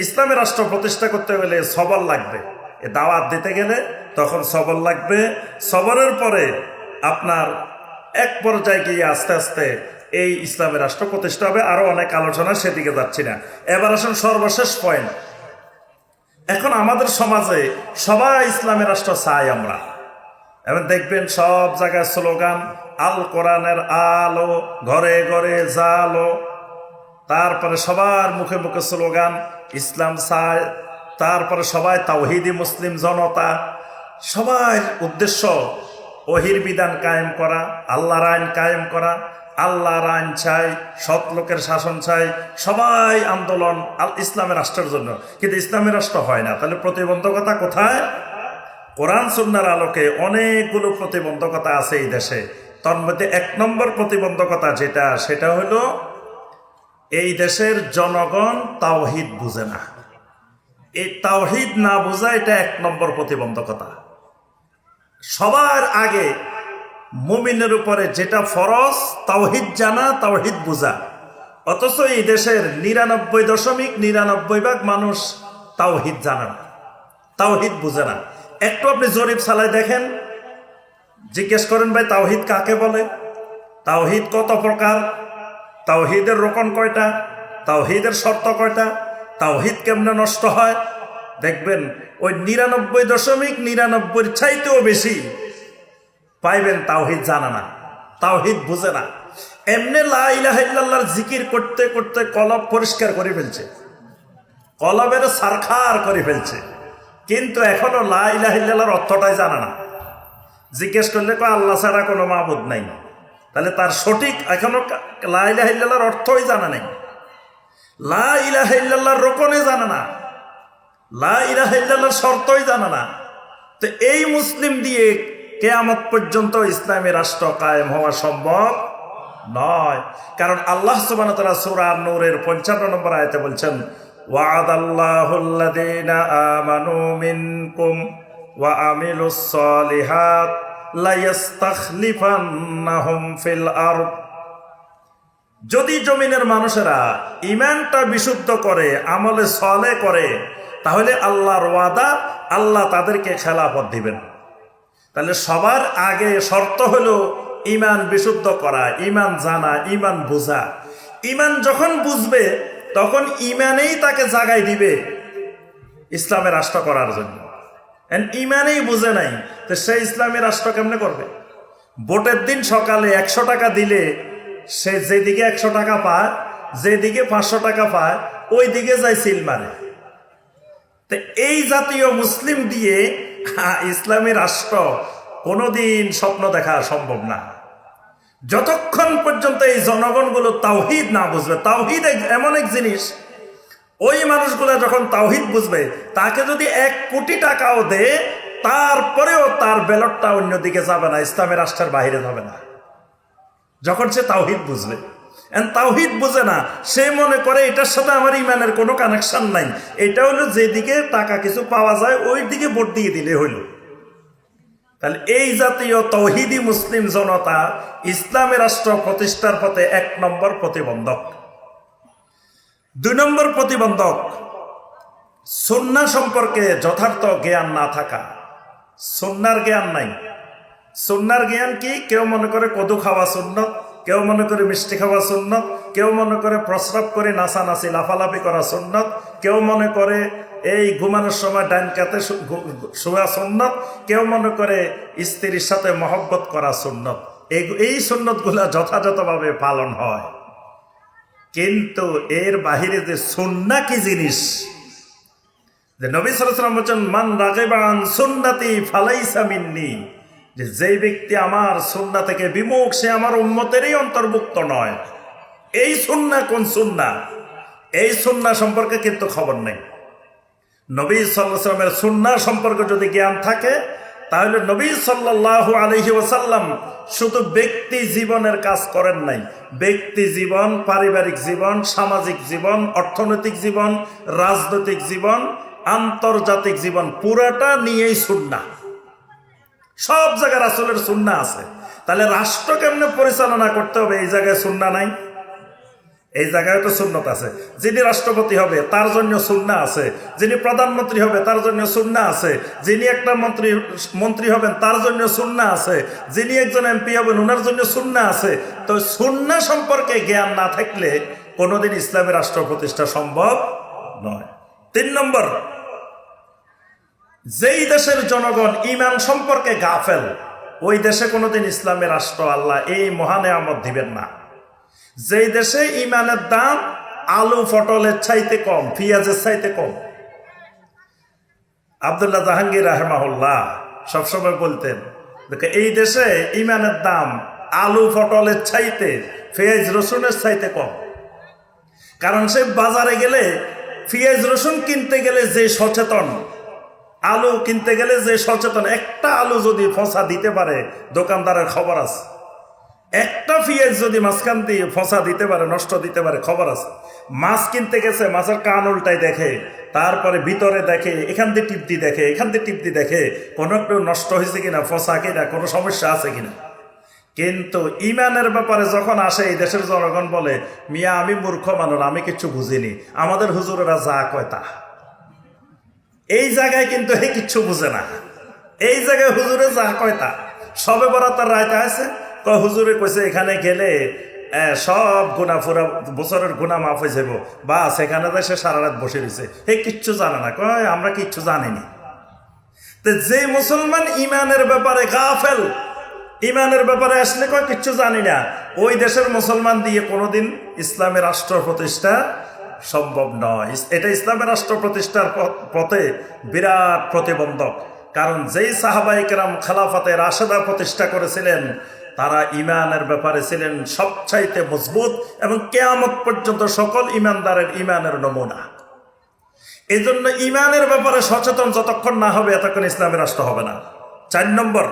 ইসলামী রাষ্ট্র প্রতিষ্ঠা করতে গেলে সবর লাগবে। এ দাওয়াত দিতে গেলে তখন সবর লাগবে। সবরের পরে আপনার এক পর্যায়ে গিয়ে আস্তে আস্তে এই ইসলামী রাষ্ট্র প্রতিষ্ঠা হবে। আরো অনেক আলোচনা, সেদিকে যাচ্ছি না। এবার আসুন সর্বশেষ পয়েন্ট। এখন আমাদের সমাজে সবাই ইসলামী রাষ্ট্র চাই আমরা। এবং দেখবেন সব জায়গায় স্লোগান, আল কোরআনের আলো, ঘরে ঘরে জালো। তারপরে সবার মুখে মুখে স্লোগান ইসলাম চায়। তারপরে সবাই তাওহীদি মুসলিম জনতা, সবার উদ্দেশ্য ওহির বিধান কায়েম করা, আল্লাহর আইন কায়েম করা। আল্লাহর আইন চাই, সৎ লোকের শাসন চাই, সবাই আন্দোলন ইসলামের রাষ্ট্রের জন্য। কিন্তু ইসলামী রাষ্ট্র হয় না। তাহলে প্রতিবন্ধকতা কোথায়? কোরআন সুন্নাহর আলোকে অনেকগুলো প্রতিবন্ধকতা আছে এই দেশে। তার মধ্যে 1 নম্বর প্রতিবন্ধকতা যেটা, সেটা হলো এই দেশের জনগণ তাওহীদ বুঝে না। এই তাওহীদ না বোঝা, এটা 1 নম্বর প্রতিবন্ধকতা। সবার আগে মুমিনের উপরে যেটা ফরজ, তাওহীদ জানা, তাওহীদ বুঝা। অথচ এই দেশের 99.99% মানুষ তাওহীদ জানে না, তাওহীদ বুঝে না। একটু আপনি জরিপ চালায় দেখেন, জিজ্ঞেস করেন ভাই তাওহীদ কাকে বলে, তাওহীদ কত প্রকার, তাওহীদের রোকন কয়টা, তাওহীদের শর্ত কয়টা, তাওহীদ কেমনে নষ্ট হয়। দেখবেন ওই 99.99 চাইতেও বেশি পাইবেন তাওহীদ জানা না, তাওহীদ বুঝে না। এমনি লা ইলাহা ইল্লাল্লাহর জিকির করতে করতে কলব পরিষ্কার করে ফেলছে, কলবের সারখার করে ফেলছে, কিন্তু এখনো লা ইলাহা ইল্লাল্লাহর অর্থটাই জানা না। জিজ্ঞেস করলে কয় আল্লাহ ছাড়া কোনো মাবুদ নাই। তাহলে তার সঠিক এখনো লা ইলাহা ইল্লাল্লাহর অর্থই জানা নেই, লা ইলাহা ইল্লাল্লাহর রোকনে জানা না, লা ইলাহা ইল্লাল্লাহর শর্তই জানা না। তো এই মুসলিম দিয়ে কিয়ামত পর্যন্ত ইসলামী রাষ্ট্র কায়েম হওয়া সম্ভব নয়। কারণ আল্লাহ সুবহানাহু ওয়া তাআলা সূরা নূরের 55 নম্বর আয়াতে বলছেন, ওয়া'আদাল্লাহুল্লাযীনা আমানু মিনকুম ওয়া আমিলুস সালিহাত লা ইস্তাখলিফান্নাহুম ফিল আরদ। যদি জমিনের মানুষেরা ঈমানটা বিশুদ্ধ করে, আমলে সালেহ করে, তাহলে আল্লাহর ওয়াদা, আল্লাহ তাদেরকে খেলাফত দিবেন। তাহলে সবার আগে শর্ত হলো ঈমান বিশুদ্ধ করা, ঈমান জানা, ঈমান বোঝা। ঈমান যখন বুঝবে তখন ইমানেই তাকে জাগাই দিবে ইসলামের রাষ্ট্র করার জন্য। ইমানেই বুঝে নাই তো সে ইসলামী রাষ্ট্র কেমনে করবে? ভোটের দিন সকালে 100 টাকা দিলে সে যেদিকে 100 টাকা পায়, যেদিকে 500 টাকা পায়, ওই দিকে যায় সিল মারে। তো এই জাতীয় মুসলিম দিয়ে ইসলামী রাষ্ট্র কোনোদিন স্বপ্ন দেখা সম্ভব না, যতক্ষণ পর্যন্ত এই জনগণগুলো তাওহীদ না বুঝবে। তাওহীদ এমন এক জিনিস, ওই মানুষগুলো যখন তাওহীদ বুঝবে, তাকে যদি 1 কোটি টাকাও দেয়, তারপরেও তার ব্যালটটা অন্যদিকে যাবে না, ইসলামী রাষ্ট্রের বাইরে যাবে না, যখন সে তাওহীদ বুঝবে। তাওহীদ বুঝে না, সে মনে করে এটার সাথে আমার ইমানের কোনো কানেকশন নাই, এটা হলো যেদিকে টাকা কিছু পাওয়া যায় ওই দিকে ভোট দিয়ে দিলে হইল। তাহলে এই জাতীয় তাওহীদি মুসলিম জনতা ইসলামী রাষ্ট্র প্রতিষ্ঠার পথে 1 নম্বর প্রতিবন্ধক। 2 নম্বর প্রতিবন্ধক, সুন্নাহ সম্পর্কে যথার্থ জ্ঞান না থাকা। সুন্নাহর জ্ঞান নাই। সুন্নাহর জ্ঞান কি? কেউ মনে করে কদু খাওয়া সুন্নত, কেউ মনে করে মিষ্টি খাওয়া সুন্নত, কেউ মনে করে প্রস্রাব করে নাচানাচি লাফালাফি করা সুন্নত, কেউ মনে করে এই ঘুমানোর সময় ডাইন কাতে শোয়া সুন্নত, কেউ মনে করে স্ত্রীর সাথে মহব্বত করা সুন্নত। এই সুন্নতগুলা যথাযথভাবে পালন হয়, কিন্তু এর বাহিরে যে সুন্নাহ কি জিনিস, যে নবী সাল্লাল্লাহু আলাইহি ওয়াসাল্লাম বলেন, মান রাগিবা আন সুন্নতি ফালাইসা মিন্নি, যে ব্যক্তি আমার সুন্নাহ থেকে বিমুখ, সে আমার উম্মতেরই অন্তর্ভুক্ত নয়। এই সুন্নাহ কোন সুন্নাহ? এই সুন্নাহ সম্পর্কে কিন্তু খবর নেই। নবী সাল্লাল্লাহু আলাইহি ওয়াসাল্লামের সুন্নাহ সম্পর্কে যদি জ্ঞান থাকে, তাহলে নবী সাল্লাল্লাহু আলাইহি ওয়াসাল্লাম শুধু ব্যক্তি জীবনের কাজ করেন নাই, ব্যক্তি জীবন, পারিবারিক জীবন, সামাজিক জীবন, অর্থনৈতিক জীবন, রাজনৈতিক জীবন, আন্তর্জাতিক জীবন, পুরাটা নিয়েই সুন্নাহ। সব জায়গায় রাসূলের সুন্নাহ আছে। তাহলে রাষ্ট্র কেমনে পরিচালনা করতে হবে, এই জায়গায় সুন্নাহ নাই? এই জায়গায় তো সুন্নত আছে। যিনি রাষ্ট্রপতি হবে তার জন্য সুন্নাহ আছে, যিনি প্রধানমন্ত্রী হবে তার জন্য সুন্নাহ আছে, যিনি একটা মন্ত্রী হবেন তার জন্য সুন্নাহ আছে, যিনি একজন এমপি হবেন ওনার জন্য সুন্নাহ আছে। তো সুন্নাহ সম্পর্কে জ্ঞান না থাকলে কোনোদিন ইসলামী রাষ্ট্র প্রতিষ্ঠা সম্ভব নয়। 3 নম্বর, যেই দেশের জনগণ ঈমান সম্পর্কে গাফেল, ওই দেশে কোনোদিন ইসলামী রাষ্ট্র আল্লাহ এই মহা নেয়ামত দিবেন না। যেই দেশে ঈমানের দাম আলু পটলের চাইতে কম, পেঁয়াজের চাইতে কম। আব্দুল্লাহ জাহাঙ্গীর রাহিমাহুল্লাহ সবসময় বলতেন, এই দেশে ঈমানের দাম আলু পটলের চাইতে, পেঁয়াজ রসুনের চাইতে কম। কারণ সে বাজারে গেলে পেঁয়াজ রসুন কিনতে গেলে যে সচেতন, আলু কিনতে গেলে যে সচেতন, একটা আলু যদি ফসা দিতে পারে দোকানদারের খবর আছে, একটা পেঁয়াজ যদি মাঝখান দিয়ে ফসা দিতে পারে, নষ্ট দিতে পারে, খবর আছে। মাছ কিনতে গেছে, মাছের কান উল্টাই দেখে, তারপরে ভিতরে দেখে, এখান দিয়ে টিপ দিয়ে দেখে, এখান দিয়ে টিপ দিয়ে দেখে কোনো একটু নষ্ট হয়েছে কিনা, ফসা কিনা, কোনো সমস্যা আছে কিনা। কিন্তু ঈমানের ব্যাপারে যখন আসে, এই দেশের জনগণ বলে, মিয়া আমি মূর্খ মানুষ, আমি কিচ্ছু বুঝিনি, আমাদের হুজুরেরা যা কয় তা। এই জায়গায় কিন্তু এই কিচ্ছু বুঝে না। এই জায়গায় হুজুরে যা কয় তা। সবে বরাতের রায়তা আছে, হুজুরে কইছে এখানে গেলে সব গুনাহ, পুরা বছরের গুনাহ মাফ হয়ে যাব, বা সেখানে সে সারা রাত বসে রয়েছে, এই কিচ্ছু জানে না, কয় আমরা কিচ্ছু জানিনি। তো যে মুসলমান ঈমানের ব্যাপারে গাফেল, ঈমানের ব্যাপারে আসলে কয় কিচ্ছু জানি না, ওই দেশের মুসলমান দিয়ে কোনোদিন ইসলামী রাষ্ট্র প্রতিষ্ঠা সম্ভব নয়। এটা ইসলামী রাষ্ট্র প্রতিষ্ঠার পথে বিরাট প্রতিবন্ধক। কারণ যেই সাহাবায়ে কেরাম খেলাফতে রাশেদা প্রতিষ্ঠা করেছিলেন, তারা ঈমানের ব্যাপারে ছিলেন সবচাইতে মজবুত এবং কিয়ামত পর্যন্ত সকল ঈমানদারের ঈমানের নমুনা। এই জন্য ঈমানের ব্যাপারে সচেতন যতক্ষণ না হবে, এতক্ষণ ইসলামী রাষ্ট্র হবে না। 4 নম্বর,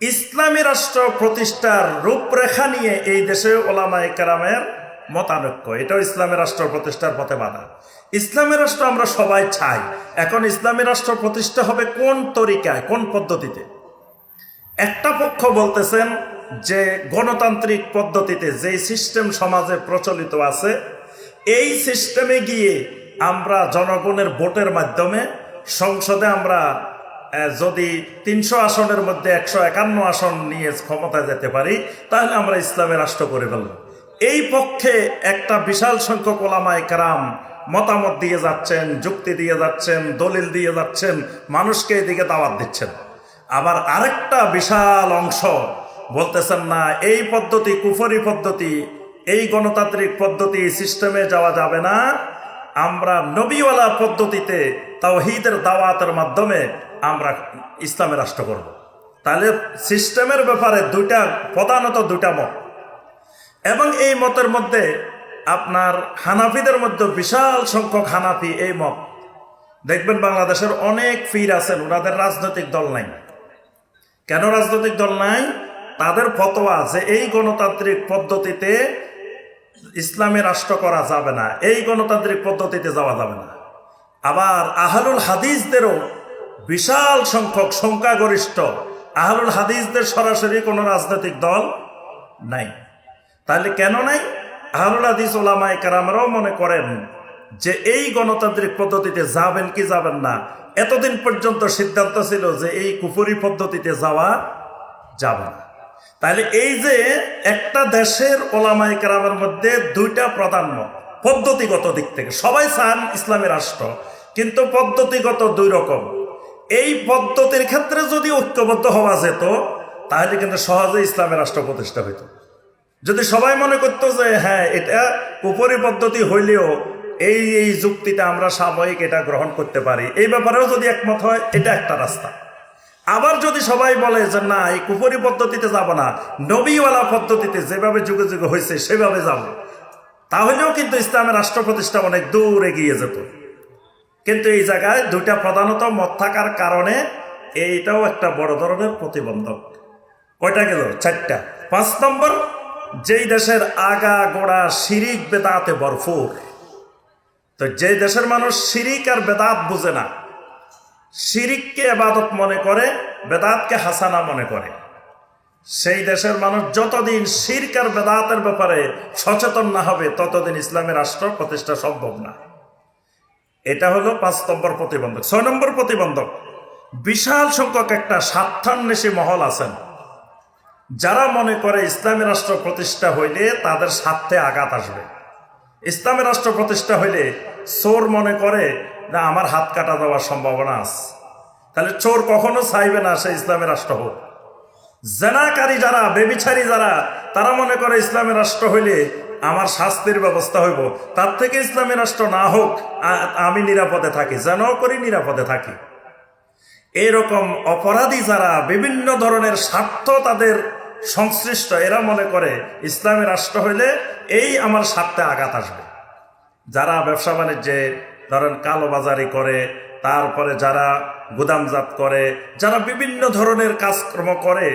ইসলামী রাষ্ট্র প্রতিষ্ঠার রূপরেখা নিয়ে এই দেশে ওলামায়ে কেরামের মতানৈক্য। এটাও ইসলামী রাষ্ট্র প্রতিষ্ঠার পথে বাধা। ইসলামী রাষ্ট্র আমরা সবাই চাই, এখন ইসলামী রাষ্ট্র প্রতিষ্ঠা হবে কোন তরিকায়, কোন পদ্ধতিতে? একটা পক্ষ বলতেছেন যে গণতান্ত্রিক পদ্ধতিতে, যেই সিস্টেম সমাজে প্রচলিত আছে, এই সিস্টেমে গিয়ে আমরা জনগণের ভোটের মাধ্যমে সংসদে আমরা যদি 300 আসনের মধ্যে 151 আসন নিয়ে ক্ষমতায় যেতে পারি, তাহলে আমরা ইসলামী রাষ্ট্র করে ফেলব। এই পক্ষে একটা বিশাল সংখ্যক ওলামায়ে কেরাম মতামত দিয়ে যাচ্ছেন, যুক্তি দিয়ে যাচ্ছেন, দলিল দিয়ে যাচ্ছেন, মানুষকে এদিকে দাওয়াত দিচ্ছেন। আবার আরেকটা বিশাল অংশ বলতেছেন না, এই পদ্ধতি কুফরি পদ্ধতি, এই গণতান্ত্রিক পদ্ধতি সিস্টেমে যাওয়া যাবে না, আমরা নবীওয়ালা পদ্ধতিতে তাওহীদের দাওয়াতের মাধ্যমে আমরা ইসলামের রাষ্ট্র করব। তাহলে সিস্টেমের ব্যাপারে প্রধানত দুইটা মত, এবং এই মতের মধ্যে আপনার হানাফিদের মধ্যে বিশাল সংখ্যক হানাফি এই মত। দেখবেন বাংলাদেশের অনেক পীর আছেন, ওনাদের রাজনৈতিক দল নাই। কেন রাজনৈতিক দল নাই? তাদের ফতোয়া যে এই গণতান্ত্রিক পদ্ধতিতে ইসলামী রাষ্ট্র করা যাবে না, এই গণতান্ত্রিক পদ্ধতিতে যাওয়া যাবে না। আবার আহলুল হাদিসদেরও বিশাল সংখ্যক, সংখ্যাগরিষ্ঠ আহলুল হাদিসদের সরাসরি কোনো রাজনৈতিক দল নাই। তাহলে কেন নাই? আহলুল হাদিস ওলামায়ে কেরামরাও মনে করেন যে এই গণতান্ত্রিক পদ্ধতিতে যাবেন কি যাবেন না। এতদিন পর্যন্ত সিদ্ধান্ত ছিল যে এই কুফরি পদ্ধতিতে যাওয়া যাবে না। তাহলে এই যে একটা দেশের ওলামায়ে কেরামের মধ্যে দুইটা প্রধান মত, পদ্ধতিগত দিক থেকে সবাই চান ইসলামী রাষ্ট্র, কিন্তু পদ্ধতিগত দুই রকম। এই পদ্ধতির ক্ষেত্রে যদি ঐক্যবদ্ধ হওয়া যেত তাহলে কিন্তু সহজে ইসলামের রাষ্ট্র প্রতিষ্ঠা হইত। যদি সবাই মনে করতো যে হ্যাঁ এটা কুফরি পদ্ধতি হইলেও এই এই যুক্তিটা আমরা সাময়িক এটা গ্রহণ করতে পারি, এই ব্যাপারেও যদি একমত হয়, এটা একটা রাস্তা। আবার যদি সবাই বলে যে না এই কুফরি পদ্ধতিতে যাব না, নবীওয়ালা পদ্ধতিতে যেভাবে যুগে যুগে হয়েছে সেভাবে যাব, তাহলেও কিন্তু ইসলামের রাষ্ট্র প্রতিষ্ঠা অনেক দূর এগিয়ে যেত। কিন্তু এই জায়গায় দুইটা প্রধানত মত থাকার কারণে এইটাও একটা বড় ধরনের প্রতিবন্ধক। কয়টা গেল? 4টা। 5 নম্বর, যেই দেশের আগা গোড়া শিরিক বেদাতে ভরপুর, তো যে দেশের মানুষ শিরিক আর বেদাত বুঝে না, শিরিককে ইবাদত মনে করে, বেদাতকে হাসানা মনে করে, সেই দেশের মানুষ যতদিন শিরক আর বেদাতের ব্যাপারে সচেতন না হবে ততদিন ইসলামী রাষ্ট্র প্রতিষ্ঠা সম্ভব না। এটা হলো 5 নম্বর প্রতিবন্ধক। 6 নম্বর প্রতিবন্ধক, বিশাল সংখ্যক একটা স্বার্থান্বেষী মহল আছেন যারা মনে করে ইসলামী রাষ্ট্র প্রতিষ্ঠা হইলে তাদের স্বার্থে আঘাত আসবে। ইসলামী রাষ্ট্র প্রতিষ্ঠা হইলে চোর মনে করে না আমার হাত কাটা দেওয়ার সম্ভাবনা আছে, তাহলে চোর কখনো চাইবে না সে ইসলামী রাষ্ট্র হোক। জেনাকারী যারা, বেবিচারী যারা, তারা মনে করে ইসলামী রাষ্ট্র হইলে আমার শাস্তির ব্যবস্থা হইব, তার থেকে ইসলামী রাষ্ট্র না হোক আমি নিরাপদে থাকি, যেন করি নিরাপদে থাকি। এরকম অপরাধী যারা, বিভিন্ন ধরনের স্বার্থ তাদের সংশ্লিষ্ট, এরা মনে করে ইসলামী রাষ্ট্র হইলে এই আমার স্বার্থে আঘাত আসবে। যারা ব্যবসা বাণিজ্যে ধরেন কালোবাজারি করে, তারপরে যারা গুদামজাত করে, যারা বিভিন্ন ধরনের কাজকর্ম করে,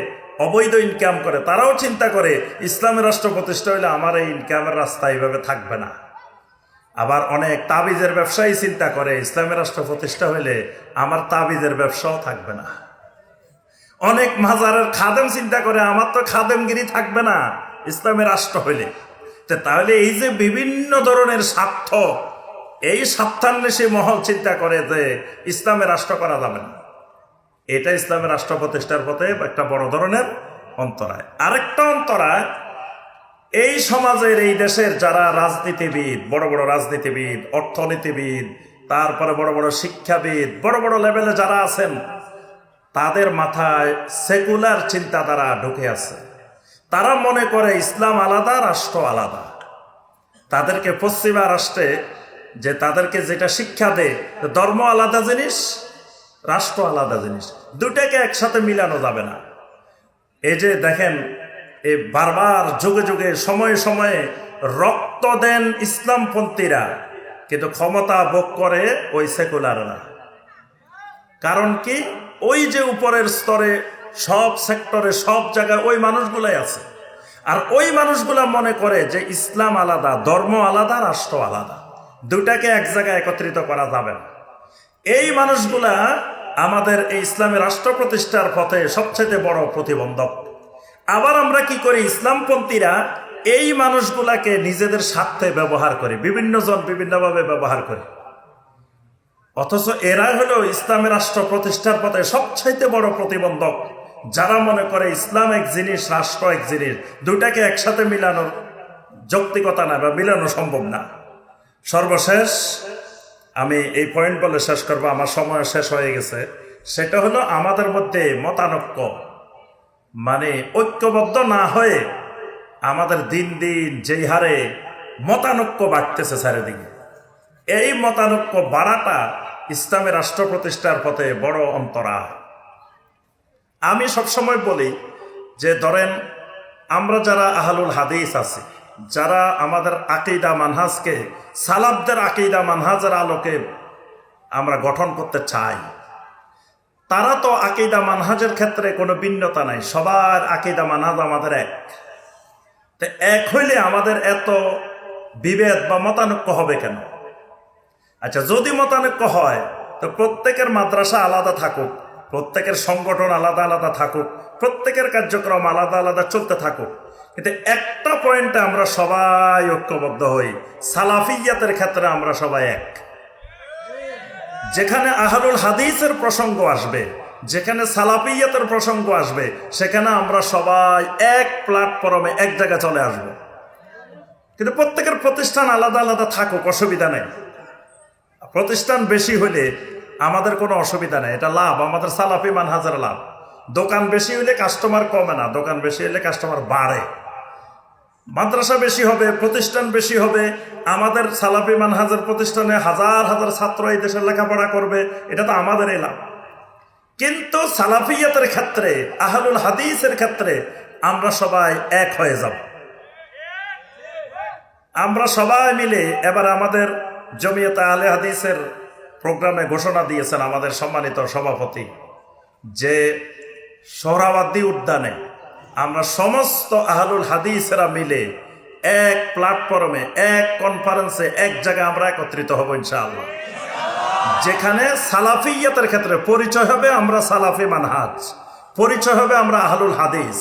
অবৈধ ইনকাম করে, তারাও চিন্তা করে ইসলামী রাষ্ট্র প্রতিষ্ঠা হইলে আমার এই ইনকামের রাস্তা এইভাবে থাকবে না। আবার অনেক তাবিজের ব্যবসায়ী চিন্তা করে ইসলামী রাষ্ট্র প্রতিষ্ঠা হইলে আমার তাবিজের ব্যবসাও থাকবে না। অনেক মাজারের খাদেম চিন্তা করে আমার তো খাদেমগিরি থাকবে না ইসলামী রাষ্ট্র হইলে। তাহলে এই যে বিভিন্ন ধরনের স্বার্থ, এই স্বার্থান্বেষী মহল চিন্তা করে যে ইসলামী রাষ্ট্র করা যাবে না, এটা ইসলামী রাষ্ট্র প্রতিষ্ঠার পথে একটা বড় ধরনের অন্তরায়। আরেকটা অন্তরায়, এই সমাজের, এই দেশের যারা রাজনীতিবিদ, বড় বড় রাজনীতিবিদ, অর্থনীতিবিদ, তারপরে বড় বড় শিক্ষাবিদ, বড় বড় লেভেলে যারা আছেন, তাদের মাথায় সেকুলার চিন্তাধারা ঢুকে আছে। তারা মনে করে ইসলাম আলাদা, রাষ্ট্র আলাদা। তাদেরকে পশ্চিমা রাষ্ট্রে যে তাদেরকে যেটা শিক্ষা দেয়, ধর্ম আলাদা জিনিস, রাষ্ট্র আলাদা জিনিস, দুটাকে একসাথে মিলানো যাবে না। এই যে দেখেন, এই বারবার যুগে যুগে সময়ে সময়ে রক্ত দেন ইসলামপন্থীরা, কিন্তু ক্ষমতা ভোগ করে ওই সেকুলাররা। কারণ কি? ওই যে উপরের স্তরে সব সেক্টরে সব জায়গায় ওই মানুষগুলাই আছে, আর ওই মানুষগুলা মনে করে যে ইসলাম আলাদা, ধর্ম আলাদা, রাষ্ট্র আলাদা, দুটাকে এক জায়গায় একত্রিত করা যাবে না। এই মানুষগুলা আমাদের এই ইসলামী রাষ্ট্র প্রতিষ্ঠার পথে সবচেয়ে বড় প্রতিবন্ধক। আবার আমরা কি করি, ইসলামপন্থীরা এই মানুষগুলাকে নিজেদের স্বার্থে ব্যবহার করে, বিভিন্ন জন বিভিন্নভাবে ব্যবহার করে, অথচ এরা হলো ইসলামী রাষ্ট্র প্রতিষ্ঠার পথে সবচাইতে বড় প্রতিবন্ধক। যারা মনে করে ইসলাম এক জিনিস, রাষ্ট্র এক জিনিস, দুটাকে একসাথে মিলানো যৌক্তিকতা না বা মিলানো সম্ভব না। সর্বশেষ আমি এই পয়েন্ট বলে শেষ করবো, আমার সময় শেষ হয়ে গেছে। সেটা হলো আমাদের মধ্যে মতানৈক্য, মানে ঐক্যবদ্ধ না হয়ে আমাদের দিন দিন যেই হারে মতানৈক্য বাড়তেছে চারিদিকে, এই মতানৈক্য বাড়াটা ইসলামের রাষ্ট্র প্রতিষ্ঠার পথে বড় অন্তরা। আমি সবসময় বলি যে ধরেন আমরা যারা আহলুল হাদিস আছি, যারা আমাদের আকীদা মানহাজকে সালাফদের আকীদা মানহাজের আলোকে আমরা গঠন করতে চাই, তারা তো আকীদা মানহাজের ক্ষেত্রে কোনো ভিন্নতা নাই, সবার আকীদা মানহাজ আমাদের এক। তো এক হইলে আমাদের এত বিভেদ বা মতানৈক্য হবে কেন? আচ্ছা, যদি মতানৈক্য হয় তো প্রত্যেকের মাদ্রাসা আলাদা থাকুক, প্রত্যেকের সংগঠন আলাদা আলাদা থাকুক, প্রত্যেকের কার্যক্রম আলাদা আলাদা চলতে থাকুক, কিন্তু একটা পয়েন্টে আমরা সবাই ঐক্যবদ্ধ হই, সালাফিয়াতের ক্ষেত্রে আমরা সবাই এক। যেখানে আহলুল হাদিসের প্রসঙ্গ আসবে, যেখানে সালাফিয়াতের প্রসঙ্গ আসবে, সেখানে আমরা সবাই এক প্ল্যাটফর্মে এক জায়গায় চলে আসব। কিন্তু প্রত্যেকের প্রতিষ্ঠান আলাদা আলাদা থাকুক, অসুবিধা নেই। প্রতিষ্ঠান বেশি হলে আমাদের কোনো অসুবিধা নেই, এটা লাভ, আমাদের সালাফি মানহাজের লাভ। দোকান বেশি হলে কাস্টমার কমে না, দোকান বেশি হলে কাস্টমার বাড়ে। মাদ্রাসা বেশি হবে, প্রতিষ্ঠান বেশি হবে, আমাদের সালাফি মানহাজের প্রতিষ্ঠানে হাজার হাজার ছাত্র এই দেশের লেখাপড়া করবে, এটা তো আমাদেরই লাভ। কিন্তু সালাফিয়াতের ক্ষেত্রে, আহলুল হাদিসের ক্ষেত্রে আমরা সবাই এক হয়ে যাব। আমরা সবাই মিলে এবার আমাদের জমিয়তে আহলে হাদিসের প্রোগ্রামে ঘোষণা দিয়েছেন আমাদের সম্মানিত সভাপতি যে সোহরাওয়ার্দী উদ্যানে আমরা সমস্ত আহলুল হাদিসেরা মিলে এক প্ল্যাটফর্মে, এক কনফারেন্সে, এক জায়গায় আমরা একত্রিত হব ইনশাআল্লাহ। যেখানে সালাফিয়াতের ক্ষেত্রে পরিচয় হবে আমরা সালাফি মানহাজ, পরিচয় হবে আমরা আহলুল হাদিস।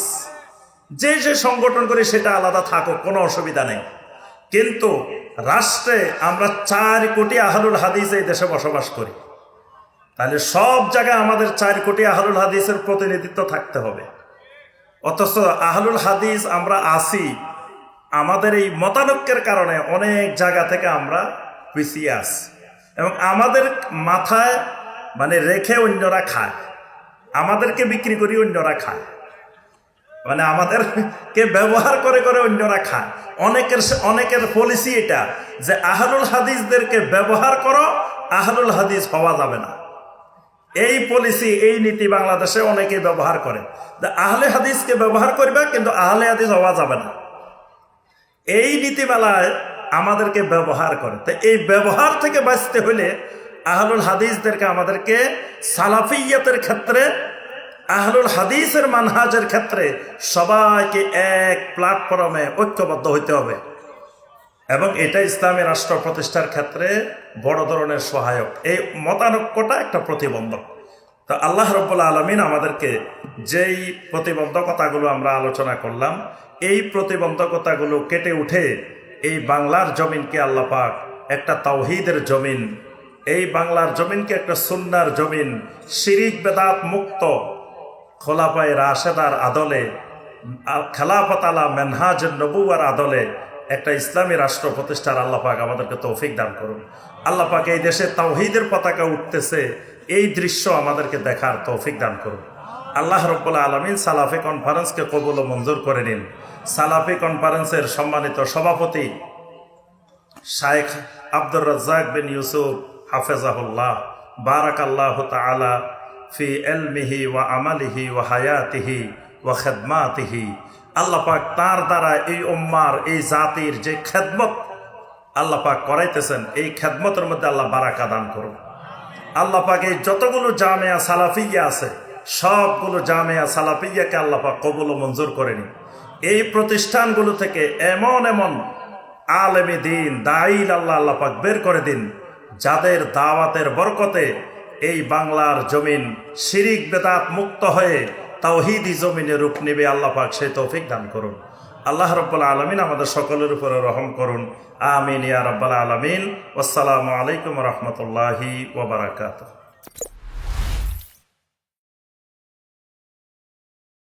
যে যে সংগঠন করি সেটা আলাদা থাকুক, কোনো অসুবিধা নেই। কিন্তু রাষ্ট্রে আমরা 4 কোটি আহলুল হাদিস এই দেশে বসবাস করি, তাহলে সব জায়গায় আমাদের 4 কোটি আহলুল হাদিসের প্রতিনিধিত্ব থাকতে হবে। অথচ আহলুল হাদিস আমরা আসি, আমাদের এই মতানৈক্যের কারণে অনেক জায়গা থেকে আমরা পিছিয়ে আসি, এবং আমাদের মাথায় মানে রেখে অন্যরা খায়, আমাদেরকে বিক্রি করি অন্যরা খায়, মানে আমাদেরকে ব্যবহার করে করে অন্যরা খায়। অনেকের পলিসি এটা যে আহলুল হাদিসদেরকে ব্যবহার করো, আহলুল হাদিস হওয়া যাবে না। এই পলিসি, এই নীতি বাংলাদেশে অনেকে ব্যবহার করে, আহলে হাদিসকে ব্যবহার করবে কিন্তু আহলে হাদিস হওয়া যাবে না। এই নীতিমালায় আমাদেরকে ব্যবহার করে। তো এই ব্যবহার থেকে বাঁচতে হলে আহলুল হাদিসদেরকে আমাদেরকে সালাফিয়াতের ক্ষেত্রে, আহলুল হাদিসের মানহাজের ক্ষেত্রে সবাইকে এক প্ল্যাটফর্মে ঐক্যবদ্ধ হইতে হবে, এবং এটা ইসলামী রাষ্ট্র প্রতিষ্ঠার ক্ষেত্রে বড় ধরনের সহায়ক। এই মতানৈক্যটা একটা প্রতিবন্ধক। তো আল্লাহ রাব্বুল আলামিন আমাদেরকে যেই প্রতিবন্ধকতাগুলো আমরা আলোচনা করলাম, এই প্রতিবন্ধকতাগুলো কেটে উঠে এই বাংলার জমিনকে আল্লাহ পাক একটা তাওহীদের জমিন, এই বাংলার জমিনকে একটা সুন্নাহর জমিন, শিরিক বেদাত মুক্ত খোলাফায়ে রাশেদার আদলে, খেলাফত আলা মেনহাজুন নবুওয়ার আদলে একটা ইসলামী রাষ্ট্র প্রতিষ্ঠার আল্লাহ পাক আমাদেরকে তৌফিক দান করুন। আল্লাহ পাক এই দেশে তাওহীদের পতাকা উঠতেছে, এই দৃশ্য আমাদেরকে দেখার তৌফিক দান করুন। আল্লাহ রাব্বুল আলামিন সালাফি কনফারেন্সকে কবুল ও মঞ্জুর করে নিন। সালাফি কনফারেন্সের সম্মানিত সভাপতি শাইখ আব্দুর রাজ্জাক বিন ইউসুফ হাফেজাহুল্লাহ, বারাকাল্লাহু তাআলা ফি ইলমিহি ওয়া আমালিহি ওয়া হায়াতিহি ওয়া খিদমাতিহি। আল্লাহ পাক তার দ্বারা এই উম্মার, এই জাতির যে খেদমত আল্লাহ পাক করাইতেছেন, এই খেদমতের মধ্যে আল্লাহ বারাকা দান করুন। আল্লাহ পাক এই যতগুলো জামিয়া সালাফিয়া আছে, সবগুলো জামিয়া সালাফিয়াকে আল্লাহ পাক কবুল ও মঞ্জুর করে নিন। এই প্রতিষ্ঠানগুলো থেকে এমন এমন আলেমে দিন, দাঈল আল্লাহ পাক বের করে দিন, যাদের দাওয়াতের বরকতে এই বাংলার জমিন শিরিক বেদাত মুক্ত হয়ে তাওহীদি জমিনে রূপ নেবে। আল্লাহ পাক সেই তৌফিক দান করুন। আল্লাহ রাব্বুল আলামিন আমাদের সকলের উপরে রহম করুন। আমিন ইয়া রাব্বাল আলামিন। আসসালামু আলাইকুম ওয়া রাহমাতুল্লাহি ওয়া বারাকাতুহু।